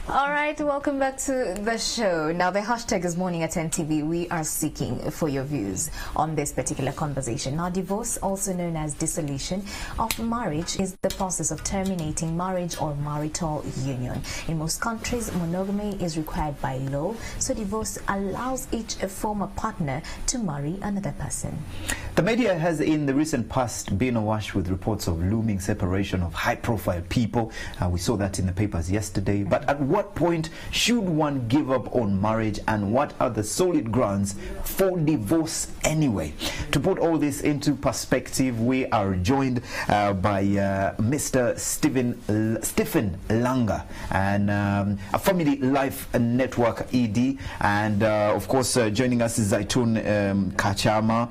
All right, welcome back to the show. Now, the hashtag is Morning at 10 TV. We are seeking for your views on this particular conversation. Now, divorce, also known as dissolution of marriage, is the process of terminating marriage or marital union. In most countries, monogamy is required by law, so divorce allows each former partner to marry another person. The media has in the recent past been awash with reports of looming separation of high-profile people. We saw that in the papers yesterday. But at what point should one give up on marriage, and what are the solid grounds for divorce anyway? To put all this into perspective, we are joined by Mr. Stephen Langa, and a Family Life Network ED, and of course joining us is Zaitun Kachama,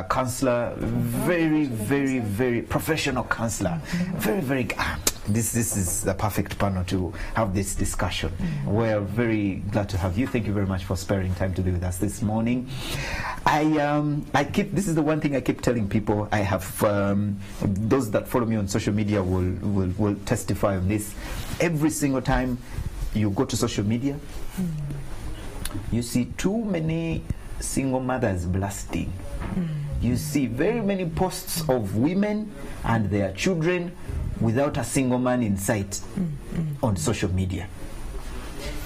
counselor, very professional counselor, very this is the perfect panel to have this discussion. We're very glad to have you. Thank you very much for sparing time to be with us this morning. This is the one thing I keep telling people. I have those that follow me on social media will testify on this. Every single time you go to social media, you see too many single mothers blasting. You see very many posts of women and their children without a single man in sight on social media.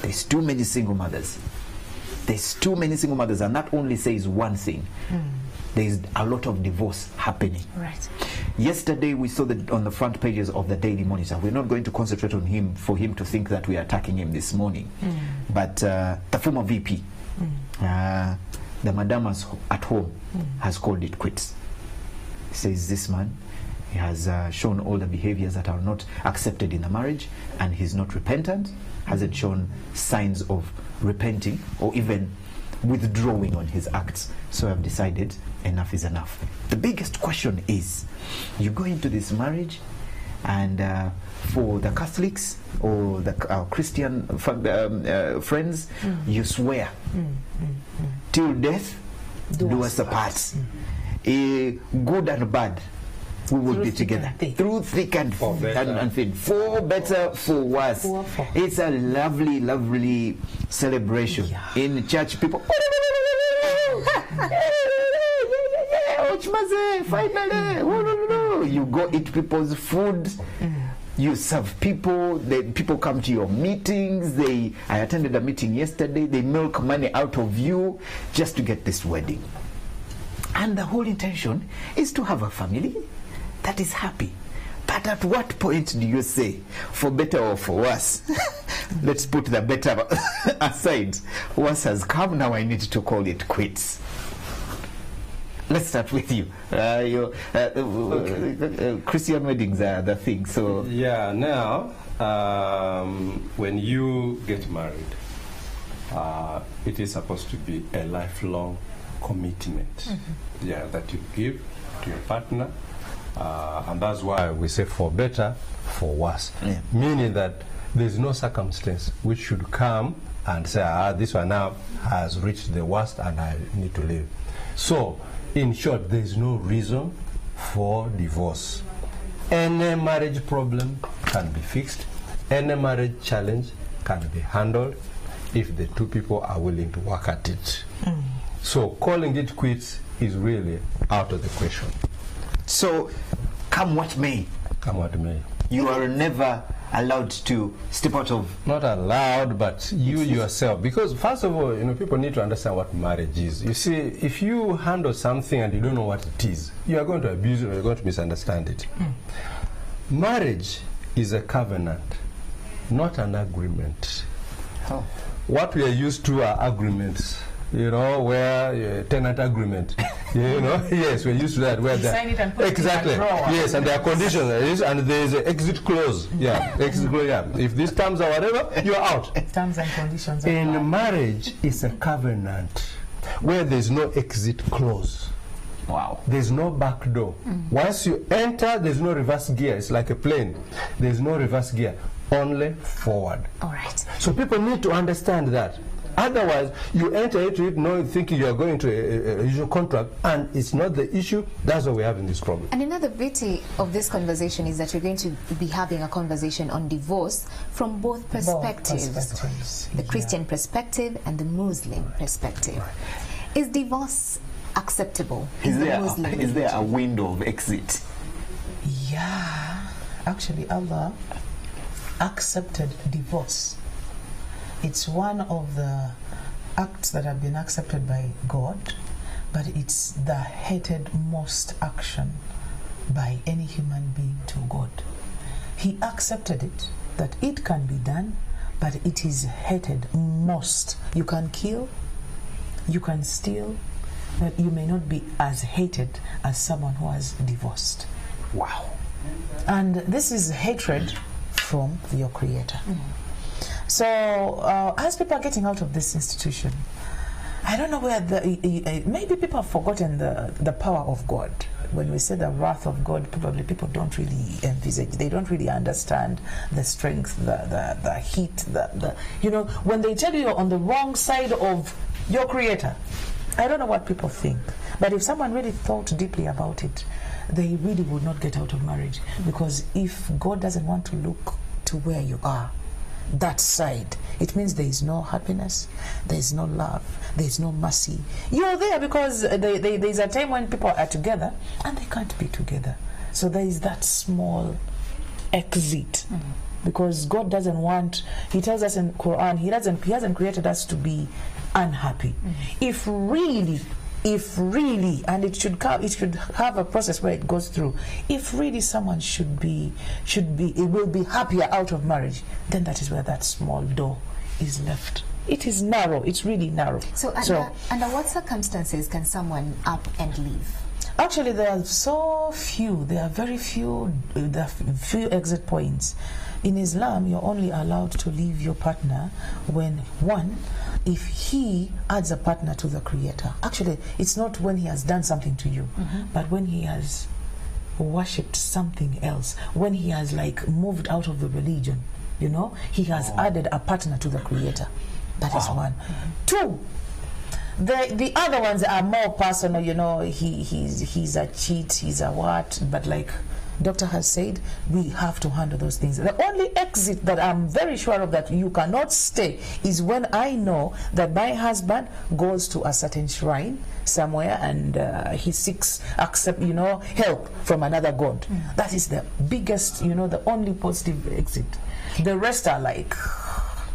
There's too many single mothers. There's too many single mothers, and that only says one thing. There's a lot of divorce happening. Right. Yesterday we saw that on the front pages of the Daily Monitor. We're not going to concentrate on him for him to think that we are attacking him this morning. But the former VP, the madam at home, has called it quits. Says this man, he has shown all the behaviors that are not accepted in a marriage, and he's not repentant, hasn't shown signs of repenting or even withdrawing on his acts. So I've decided enough is enough. The biggest question is, you go into this marriage, and for the Catholics or the Christian friends, you swear till death do us apart. Good and bad, we will be together through thick and thin, for better, for worse. It's a lovely celebration. In church, people finally, you go eat people's food, you serve people, people come to your meetings. I attended a meeting yesterday, they milk money out of you just to get this wedding. And the whole intention is to have a family that is happy. But at what point do you say, for better or for worse? Let's put the better aside. Worse has come, now I need to call it quits. Let's start with you. Christian weddings are the thing. So yeah, now when you get married, it is supposed to be a lifelong commitment. Yeah, that you give to your partner, and that's why we say for better, for worse. Meaning that there's no circumstance which should come and say, this one now has reached the worst and I need to leave. So in short, there is no reason for divorce. Any marriage problem can be fixed. Any marriage challenge can be handled if the two people are willing to work at it. So calling it quits is really out of the question. So come what may. Come what may. You are never allowed to step out of... Not allowed, but you yourself. Because first of all, people need to understand what marriage is. You see, if you handle something and you don't know what it is, you are going to abuse it or you're going to misunderstand it. Marriage is a covenant, not an agreement. Oh. What we are used to are agreements. Where tenant agreement, yes, we're used to that. Where sign it and put exactly, it in a drawer. yes, and there are conditions, and there is an exit clause. Exit clause. If these terms are whatever, you're out. Terms and conditions. In marriage, it's a covenant where there's no exit clause. Wow. There's no back door. Once you enter, there's no reverse gear. It's like a plane. There's no reverse gear, only forward. All right. So people need to understand that. Otherwise, you enter into it knowing, thinking you are going to a usual contract, and it's not the issue. That's what we have in this problem. And another beauty of this conversation is that we're going to be having a conversation on divorce from both perspectives. The Christian perspective and the Muslim perspective. Right. Is divorce acceptable Is in the there Muslim is there a religion? window of exit? Yeah, actually Allah accepted divorce. It's one of the acts that have been accepted by God, but it's the hated most action by any human being to God. He accepted it, that it can be done, but it is hated most. You can kill, you can steal, but you may not be as hated as someone who has divorced. Wow. And this is hatred from your Creator. So as people are getting out of this institution, I don't know where maybe people have forgotten the power of God. When we say the wrath of God, probably people don't really envisage, they don't really understand the strength, the heat, you know, when they tell you you're on the wrong side of your Creator, I don't know what people think. But if someone really thought deeply about it, they really would not get out of marriage. Because if God doesn't want to look to where you are, that side, it means there is no happiness, there is no love, there is no mercy. You're there because there's a time when people are together and they can't be together. So there is that small exit. Because God doesn't want, He tells us in Quran, He hasn't created us to be unhappy. If really, and it should have a process where it goes through. If really someone it will be happier out of marriage, then that is where that small door is left. It is narrow. It's really narrow. So under what circumstances can someone up and leave? Actually, there are so few. There are very few. There are few exit points. In Islam, you're only allowed to leave your partner when, one, if he adds a partner to the Creator. Actually, it's not when he has done something to you, but when he has worshipped something else, when he has like moved out of the religion, you know, he has added a partner to the Creator. That is one. Two, the other ones are more personal, you know, he's a cheat, he's a what, but like Doctor has said, we have to handle those things. The only exit that I'm very sure of that you cannot stay is when I know that my husband goes to a certain shrine somewhere and he seeks help from another god. That is the biggest, the only positive exit. The rest are like...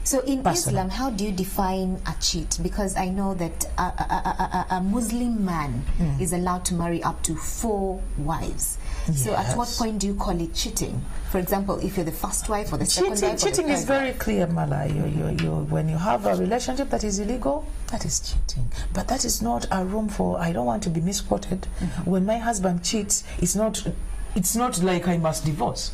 So in personal. Islam, how do you define a cheat? Because I know that a Muslim man is allowed to marry up to 4 wives. Yes. So at what point do you call it cheating? For example, if you're the first wife or the second wife? Cheating is very clear, Mala. When you have a relationship that is illegal, that is cheating. But that is not a room for, I don't want to be misquoted. When my husband cheats, it's not like I must divorce.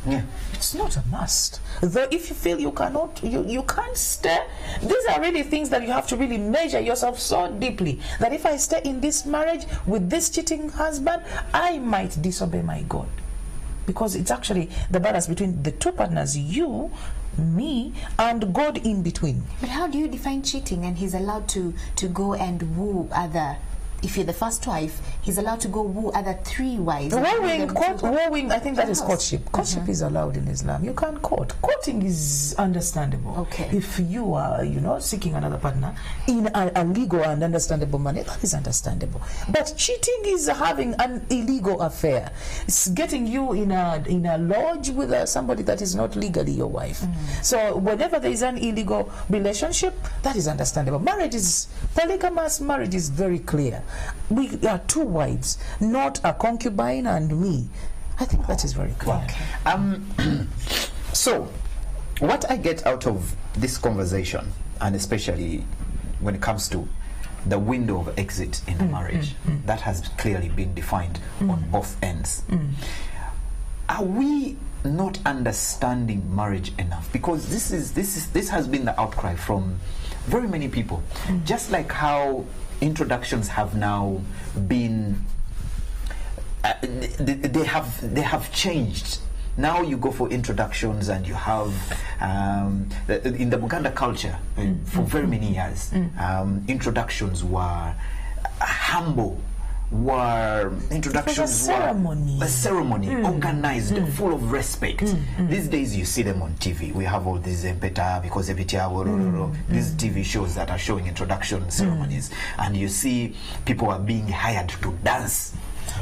Yeah. It's not a must. Though if you feel you cannot, you can't stay. These are really things that you have to really measure yourself so deeply, that if I stay in this marriage with this cheating husband, I might disobey my God. Because it's actually the balance between the two partners, you, me, and God in between. But how do you define cheating? And he's allowed to go and woo other... If you're the first wife, he's allowed to go woo other 3 wives. Wooing, I think that is courtship. Courtship is allowed in Islam. You can't court. Courting is understandable. Okay. If you are, seeking another partner in a legal and understandable manner, that is understandable. But cheating is having an illegal affair. It's getting you in a lodge with somebody that is not legally your wife. So whenever there is an illegal relationship, that is understandable. Polygamous marriage is very clear. We are 2 wives, not a concubine and me. I think that is very clear. Okay. So, what I get out of this conversation, and especially when it comes to the window of exit in a marriage, that has clearly been defined on both ends. Are we not understanding marriage enough? Because this has been the outcry from very many people. Just like how introductions have now been they have changed Now you go for introductions, and you have in the Buganda culture for very many years, introductions were humble. Introductions ceremony. were a ceremony, organized, full of respect. These days you see them on TV. We have all these empeta because these TV shows that are showing introduction ceremonies, and you see people are being hired to dance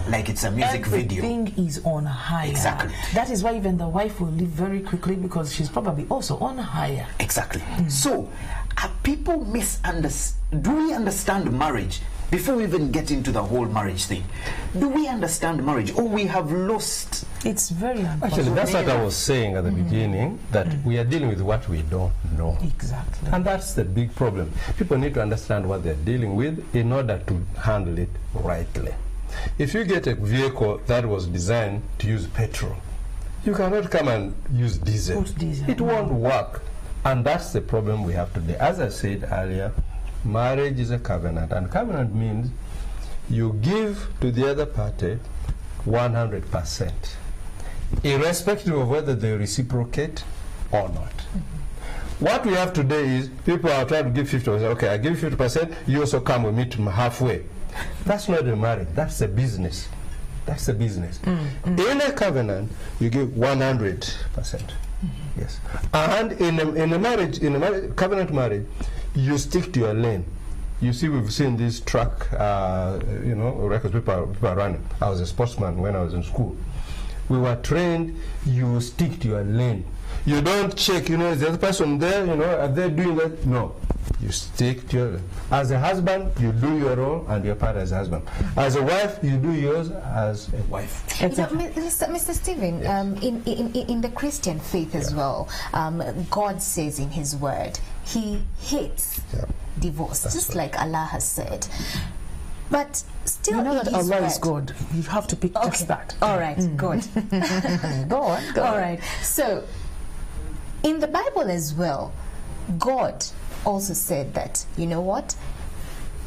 like it's a music video. Everything is on hire. Exactly. That is why even the wife will leave very quickly, because she's probably also on hire. Exactly. So, are people misunderstand? Do we understand marriage? Before we even get into the whole marriage thing, do we understand marriage, or we have lost? It's very unfortunate. Actually, that's what I was saying at the beginning, that we are dealing with what we don't know. Exactly. And that's the big problem. People need to understand what they're dealing with in order to handle it rightly. If you get a vehicle that was designed to use petrol, you cannot come and use diesel. Put diesel. It won't work. And that's the problem we have today. As I said earlier, marriage is a covenant, and covenant means you give to the other party 100%, irrespective of whether they reciprocate or not. What we have today is people are trying to give 50%. Okay, I give you 50%, you also come, we meet halfway. That's not a marriage, that's a business. That's a business. In a covenant, you give 100%. Yes. And in a marriage, covenant marriage, you stick to your lane. You see, we've seen this truck, records people are running. I was a sportsman when I was in school. We were trained, you stick to your lane. You don't check, is the other person there, are they doing that? No. You stick to your lane. As a husband, you do your role and your part as a husband. As a wife, you do yours as a wife. Mr. Stephen, in the Christian faith as well, God says in His Word, He hates divorce, just like Allah has said. But still, that Allah is God. You have to pick just that. All right, good. Go on. All right. So, in the Bible as well, God also said that, you know what?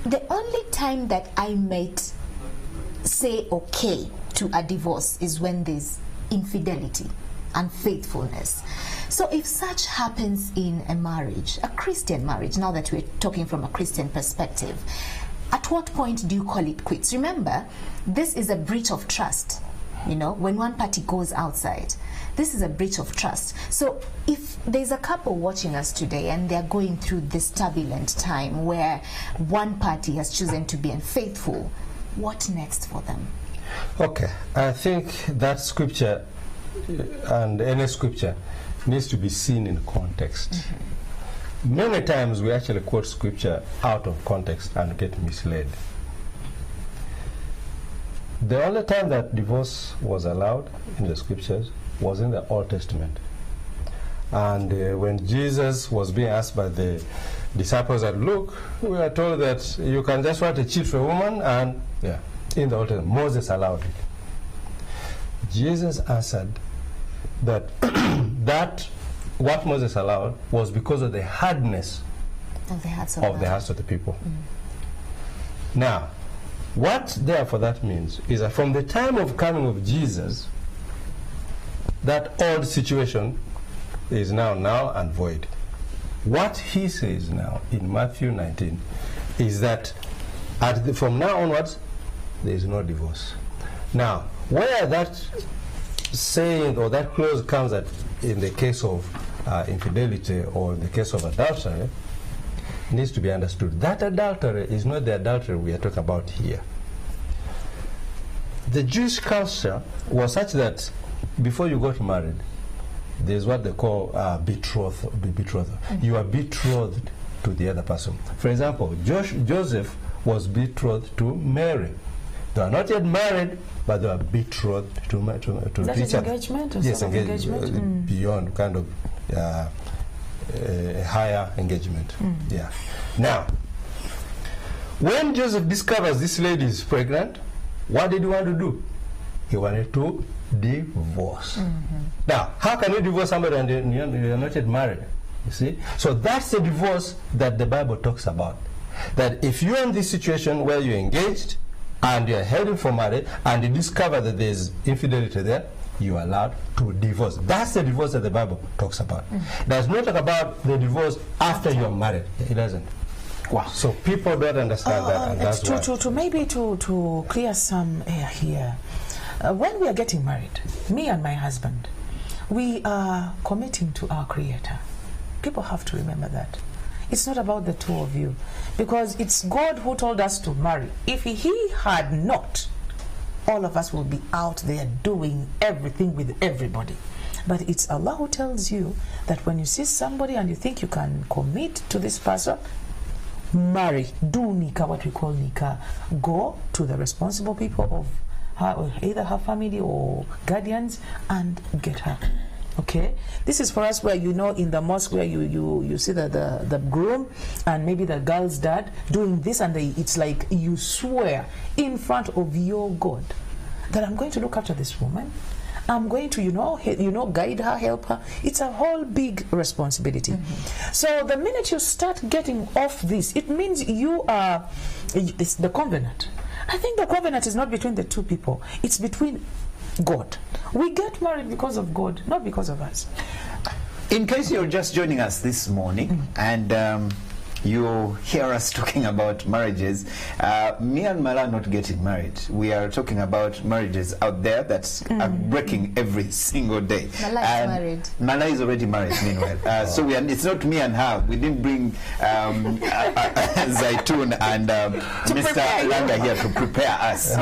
The only time that I might say okay to a divorce is when there's infidelity, unfaithfulness. So if such happens in a marriage, a Christian marriage, now that we're talking from a Christian perspective, at what point do you call it quits? Remember, this is a breach of trust. When one party goes outside, this is a breach of trust. So if there's a couple watching us today and they're going through this turbulent time where one party has chosen to be unfaithful, what next for them? Okay, I think that scripture and any scripture needs to be seen in context. Many times we actually quote scripture out of context and get misled. The only time that divorce was allowed in the scriptures was in the Old Testament. And when Jesus was being asked by the disciples that, look, we are told that you can just want to cheat for a woman, and in the Old Testament, Moses allowed it. Jesus answered that what Moses allowed was because of the hardness of the hearts of the people. Now, what therefore that means is that from the time of coming of Jesus, that old situation is now null and void. What he says now in Matthew 19 is that from now onwards, there is no divorce. Now, where that saying or that clause comes at in the case of infidelity or in the case of adultery needs to be understood. That adultery is not the adultery we are talking about here. The Jewish culture was such that before you got married, there's what they call betrothal. You are betrothed to the other person. For example, Joseph was betrothed to Mary. They are not yet married, but they are betrothed to that each is other. Engagement or yes, engagement? Beyond kind of a higher engagement. Yeah. Now, when Joseph discovers this lady is pregnant, what did he want to do? He wanted to divorce. Now, how can you divorce somebody and you're not yet married? You see? So that's the divorce that the Bible talks about. That if you're in this situation where you're engaged and you're heading for marriage and you discover that there's infidelity there, you are allowed to divorce. That's the divorce that the Bible talks about. Does not talk about the divorce after you are married. It doesn't. Wow. So people don't understand that, and that's why. Maybe to clear some air here. When we are getting married, me and my husband, we are committing to our Creator. People have to remember that. It's not about the two of you, because it's God who told us to marry. If He had not, all of us will be out there doing everything with everybody. But it's Allah who tells you that when you see somebody and you think you can commit to this person, marry, do nikah, what we call nikah. Go to the responsible people of her, either her family or guardians, and get her. Okay, this is for us where, you know, in the mosque where you see the groom and maybe the girl's dad doing this, and it's like you swear in front of your God that I'm going to look after this woman. I'm going to, guide her, help her. It's a whole big responsibility. So the minute you start getting off this, it means it's the covenant. I think the covenant is not between the two people. It's between God. We get married because of God, not because of us. In case you're just joining us this morning and you hear us talking about marriages, me and Mala are not getting married. We are talking about marriages out there that are breaking every single day. Mala is married. Mala is already married, meanwhile. So it's not me and her. We didn't bring Zaitun and Mr. Langa here to prepare us.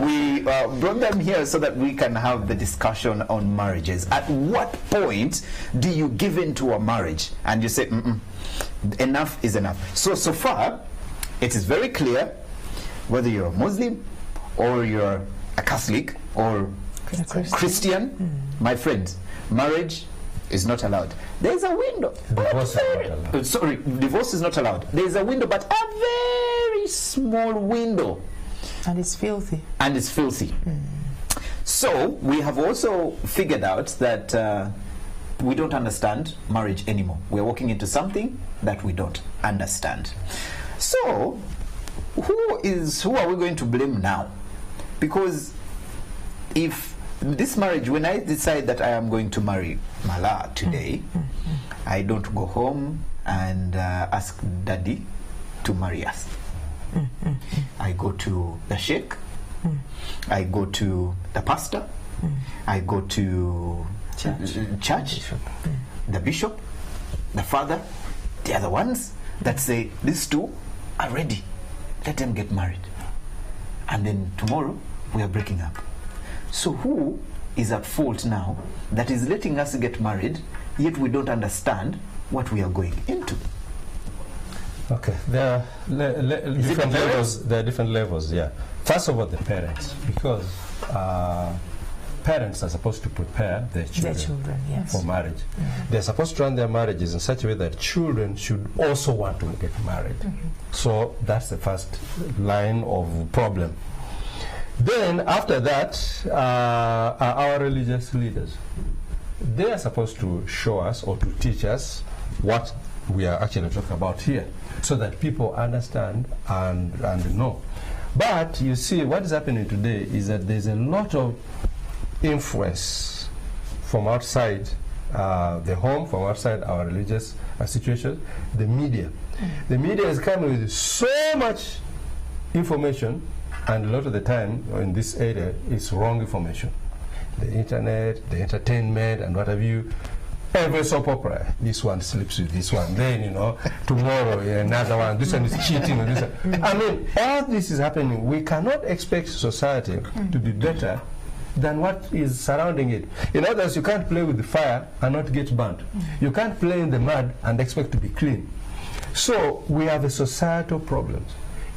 We brought them here so that we can have the discussion on marriages. At what point do you give in to a marriage and you say, enough is enough? So far, it is very clear, whether you're a Muslim or you're a Catholic or Christian, my friends, marriage is not allowed. There's a window. Divorce is not allowed. Sorry, divorce is not allowed. There's a window, but a very small window. And it's filthy. And it's filthy. So we have also figured out that we don't understand marriage anymore. We're walking into something that we don't understand. So who are we going to blame now? Because if this marriage, when I decide that I am going to marry Mala today, I don't go home and ask Daddy to marry us. I go to the sheikh, I go to the pastor, I go to church, the bishop, the father, the other ones that say these two are ready, let them get married, and then tomorrow we are breaking up. So who is at fault now that is letting us get married, yet we don't understand what we are going into? Okay, there are different levels. There are different levels. Yeah. First of all, the parents, because parents are supposed to prepare their children yes, for marriage. They're supposed to run their marriages in such a way that children should also want to get married. So that's the first line of problem. Then after that, our religious leaders, they are supposed to show us or to teach us what we are actually talking about here, so that people understand and know. But you see, what is happening today is that there's a lot of influence from outside the home, from outside our religious situations, the media. The media is coming with so much information, and a lot of the time in this area it's wrong information. The internet, the entertainment, and what have you. Every soap opera, this one sleeps with this one, then tomorrow another one, this one is cheating with this one. I mean, all this is happening. We cannot expect society to be better than what is surrounding it. In other words, you can't play with the fire and not get burnt. You can't play in the mud and expect to be clean. So we have a societal problem.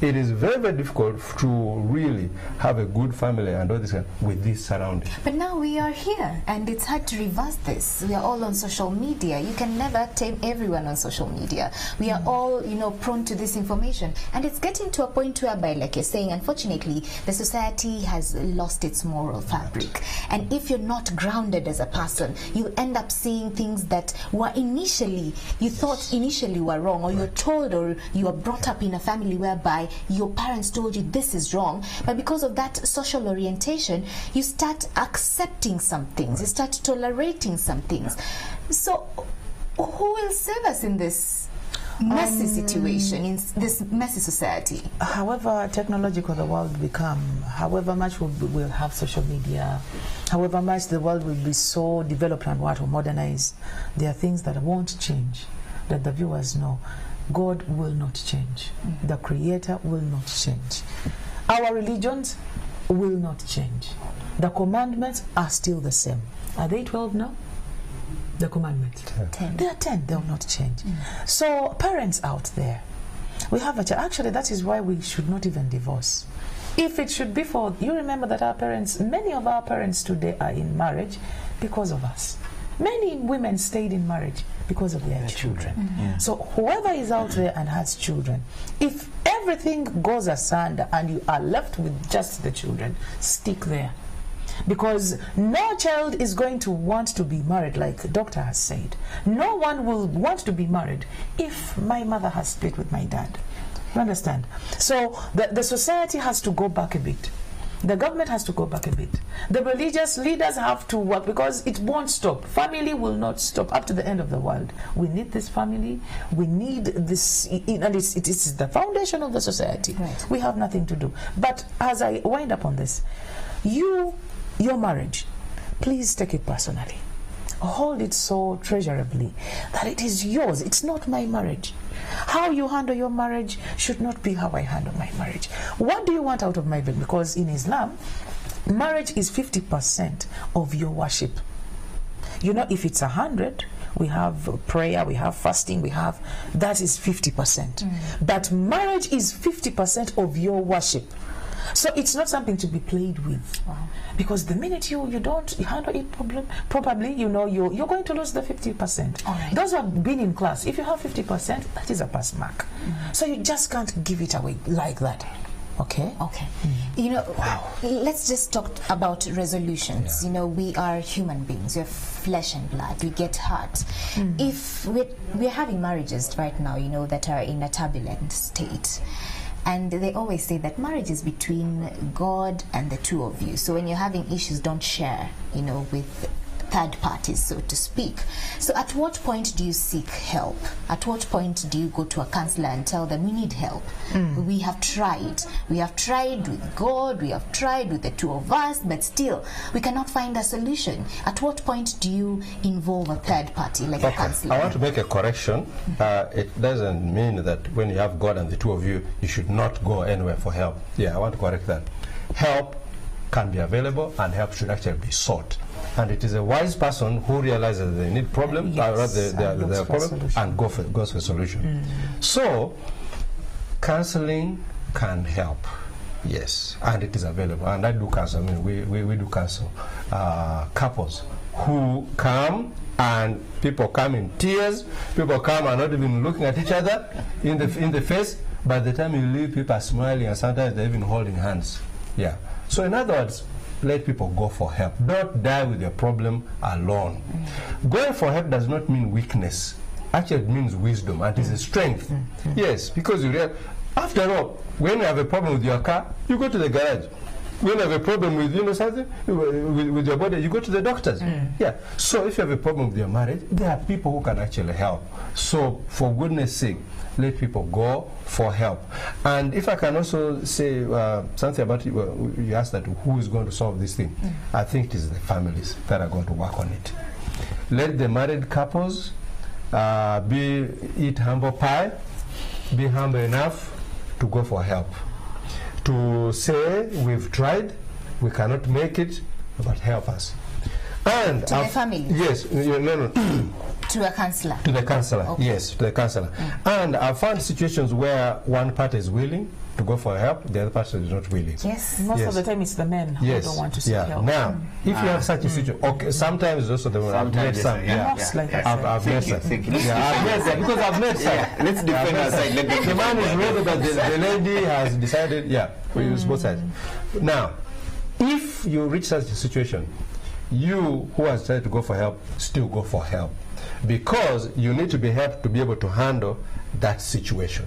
It is very, very difficult to really have a good family and all this with these surroundings. But now we are here, and it's hard to reverse this. We are all on social media. You can never tame everyone on social media. We are all, prone to this information, and it's getting to a point whereby, like you're saying, unfortunately, the society has lost its moral fabric. And if you're not grounded as a person, you end up seeing things that were you thought initially were wrong, or you're told, or you are brought up in a family whereby your parents told you this is wrong, but because of that social orientation, you start accepting some things, you start tolerating some things. So who will save us in this messy situation, in this messy society? However technological the world become, however much we'll have social media, however much the world will be so developed and what will modernize, there are things that won't change, that the viewers know. God will not change. The Creator will not change. Our religions will not change. The commandments are still the same. Are they 12 now? The commandments. 10. They are 10. They will not change. So parents out there, we have a child. Actually, that is why we should not even divorce. If it should be for, you remember that our parents, many of our parents today are in marriage because of us. Many women stayed in marriage because of their children. Yeah. So whoever is out there and has children, if everything goes asunder and you are left with just the children, stick there. Because no child is going to want to be married, like the doctor has said. No one will want to be married if my mother has split with my dad. You understand? So the society has to go back a bit. The government has to go back a bit. The religious leaders have to work, because it won't stop. Family will not stop up to the end of the world. We need this family. We need this, and it is the foundation of the society. Right. We have nothing to do. But as I wind up on this, your marriage, please take it personally. Hold it so treasurably that it is yours. It's not my marriage. How you handle your marriage should not be how I handle my marriage. What do you want out of my marriage? Because in Islam, marriage is 50% of your worship. You know, if it's 100, we have prayer, we have fasting, that is 50%. But marriage is 50% of your worship. So it's not something to be played with. Wow. Because the minute you don't handle it probably, you know, you're going to lose the 50%. All right. Those who have been in class, if you have 50%, that is a pass mark. So you just can't give it away like that. Okay? Okay. You know, let's just talk about resolutions. Yeah. You know, we are human beings. We're flesh and blood. We get hurt. If we're having marriages right now, you know, that are in a turbulent state. And they always say that marriage is between God and the two of you. So when you're having issues, don't share, you know, with third parties, so to speak. So at what point do you seek help? At what point do you go to a counselor and tell them, we need help? We have tried. We have tried with God. We have tried with the two of us, but still, we cannot find a solution. At what point do you involve a third party, like a counselor? I want to make a correction. It doesn't mean that when you have God and the two of you, you should not go anywhere for help. Yeah, I want to correct that. Help can be available, and help should actually be sought. And it is a wise person who realizes they need problem, their problem, and goes for a solution. So, counseling can help, yes, and it is available. And I do counsel. I mean, we do counsel couples who come, and people come in tears. People come and not even looking at each other in the face. By the time you leave, people are smiling, and sometimes they're even holding hands. Yeah. So in other words, let people go for help. Don't die with your problem alone. Going for help does not mean weakness. Actually, it means wisdom, and it is a strength. Yes, because after all, when you have a problem with your car, you go to the garage. When you have a problem with something with your body, you go to the doctors. Yeah. So if you have a problem with your marriage, there are people who can actually help. So for goodness sake, let people go for help. And if I can also say something about you asked that who is going to solve this thing, I think it is the families that are going to work on it. Let the married couples eat humble pie, be humble enough to go for help. To say we've tried, we cannot make it, but help us. And to the family? Yes, no. To a counselor? To the counselor, okay. Yes, to the counselor. And I've found situations where one party is willing to go for help, the other party is not willing. Yes. Most of the time it's the men who don't want to seek help. Now, if you have such a situation, okay, sometimes also the women. I've met some. I've met some. Because I've met some. Let's defend our side. The man is ready, but the lady has decided, we use both sides. Now, if you reach such a situation, you who has tried to go for help, still go for help. Because you need to be helped to be able to handle that situation.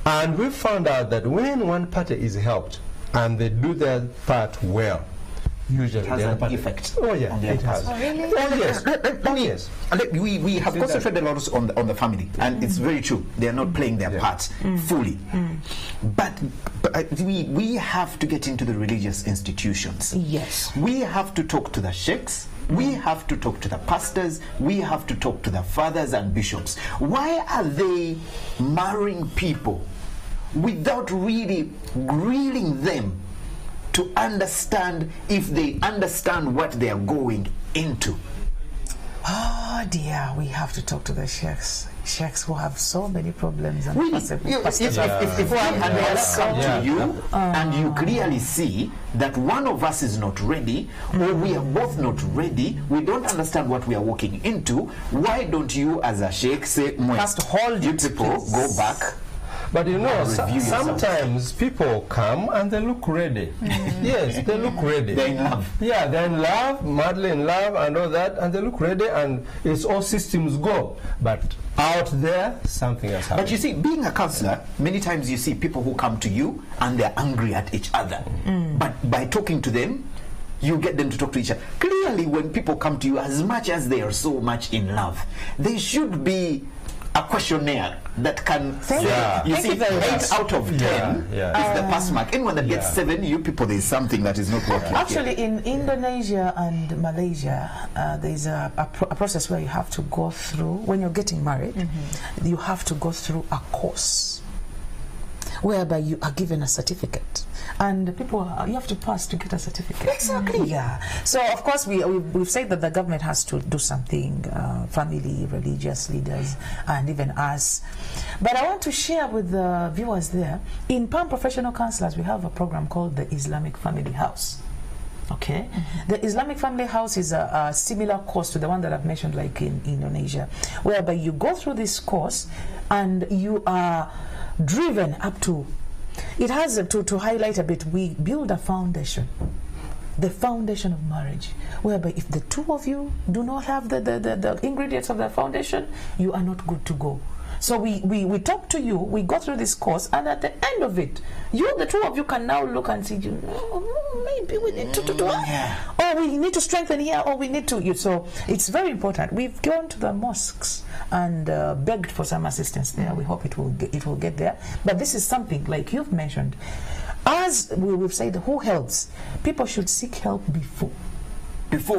And we found out that when one party is helped and they do their part well, usually It has the other an party, effect oh yeah, on the it other has. person. Oh, really? Oh yes. Oh yes. We have concentrated a lot on the family, and it's very true. They are not playing their part fully. But we have to get into the religious institutions. Yes. We have to talk to the sheikhs. We have to talk to the pastors. We have to talk to the fathers and bishops. Why are they marrying people without really grilling them to understand if they understand what they are going into? Oh dear, we have to talk to the sheikhs. Sheikhs who have so many problems. And Really? possibly If pastors. we come to you and you clearly see that one of us is not ready, or we are both not ready, we don't understand what we are walking into, why don't you as a sheikh say, First hold you it, people please. go back? But you know, Review yourself. sometimes people come and they look ready. Yes, they look ready. They're in love. Yeah, they're in love, madly in love and all that, and they look ready and it's all systems go. But out there, something else happens. But you see, being a counselor, many times you see people who come to you and they're angry at each other. But by talking to them, you get them to talk to each other. Clearly, when people come to you, as much as they are so much in love, there should be a questionnaire that can say, you Thank see, you very 8 much. out of 10 is the pass mark. Anyone that gets 7, you people, there's something that is not working. Actually, in Indonesia and Malaysia, there's a process where you have to go through, when you're getting married, you have to go through a course whereby you are given a certificate, and you have to pass to get a certificate. Exactly. Yeah. So of course we've said that the government has to do something, family, religious leaders, and even us. But I want to share with the viewers there, in Palm Professional Counselors, we have a program called the Islamic Family House. Okay, the Islamic Family House is a similar course to the one that I've mentioned, like in Indonesia, whereby you go through this course and you are driven up to, it has to highlight a bit, we build a foundation, the foundation of marriage, whereby if the two of you do not have the ingredients of the foundation, you are not good to go. So we talk to you, we go through this course, and at the end of it, the two of you can now look and see, maybe we need to do or we need to strengthen here, or we need to. So it's very important. We've gone to the mosques and begged for some assistance there. We hope it will get there. But this is something like you've mentioned. As we've said, who helps? People should seek help before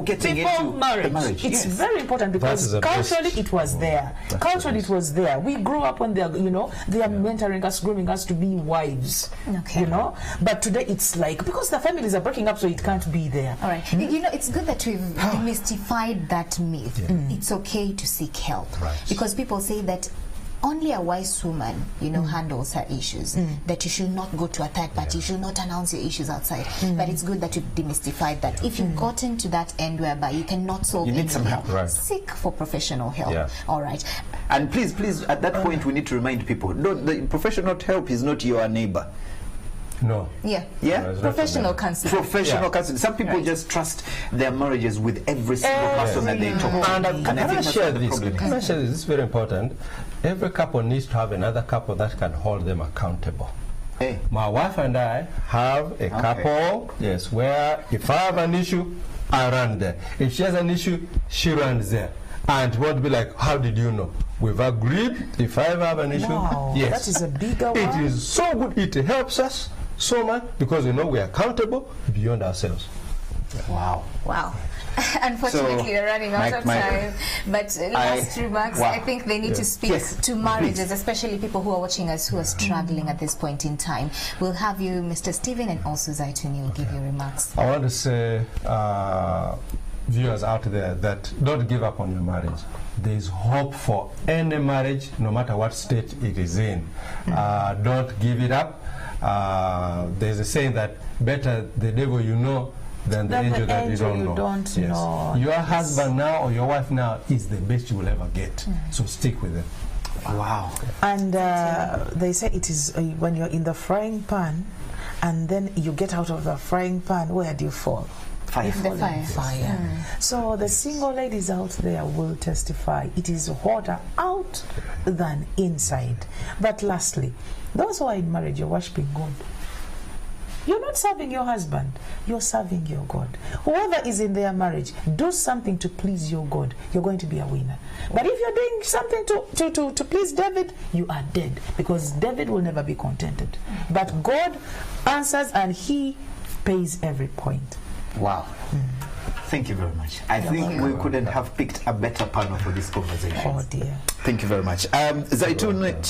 getting into marriage. It's very important, because culturally it was there. Culturally it was there. We grew up when they are mentoring us, grooming us to be wives. Okay. But today it's like, because the families are breaking up, so it can't be there. All right. It's good that we've demystified that myth. It's okay to seek help. Because people say that only a wise woman, handles her issues. That you should not go to a third party. You should not announce your issues outside. But it's good that you've demystified that. If you've gotten to that end whereby you cannot solve anything, some help. Seek for professional help. All right. And please, at that point, we need to remind people: the professional help is not your neighbor. No. Yeah. Yeah. Professional counseling. Professional counseling. Some people just trust their marriages with every single person that they talk to. And I think that's share the this. problem. Can I share this? This is very important. Every couple needs to have another couple that can hold them accountable. Hey. My wife and I have a couple, where if I have an issue, I run there. If she has an issue, she runs there. And it won't be like, how did you know? We've agreed, if I ever have an issue, that is a bigger one. It is so good. It helps us so much, because we are accountable beyond ourselves. Wow. Unfortunately, we're running out of time. But last remarks, I think they need to speak to marriages, especially people who are watching us who are struggling at this point in time. We'll have you, Mr. Stephen, and also Zaituni will give you remarks. I want to say, viewers out there, that don't give up on your marriage. There is hope for any marriage, no matter what state it is in. Don't give it up. There's a saying that better the devil you know than the angel that you don't know. Your husband now or your wife now is the best you will ever get. So stick with it. Wow. And they say it is when you're in the frying pan and then you get out of the frying pan, where do you fall? Fire. So the single ladies out there will testify it is hotter out than inside. But lastly, Those who are in marriage, you're worshiping God. You're not serving your husband, you're serving your God. Whoever is in their marriage, do something to please your God. You're going to be a winner. But if you're doing something to please David, you are dead, because David will never be contented. But God answers, and he pays every point. Wow. Thank you very much. I think we couldn't have picked a better panel for this conversation. Oh dear. Thank you very much. Zaitun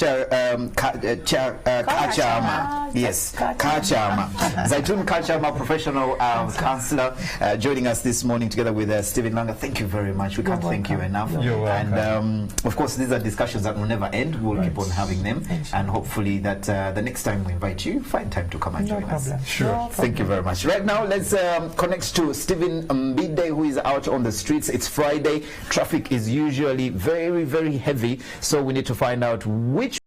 Kachama. Yes, Kachama. Zaitun Kachama, professional counselor, joining us this morning together with Stephen Langa. Thank you very much. We can't thank you enough. You're welcome. And of course, these are discussions that will never end. We'll keep on having them. And hopefully that the next time we invite you, find time to come and join us. Sure. No Thank you very much. Right now, let's connect to Stephen Mbide, who is out on the streets. It's Friday. Traffic is usually very, very heavy. So we need to find out which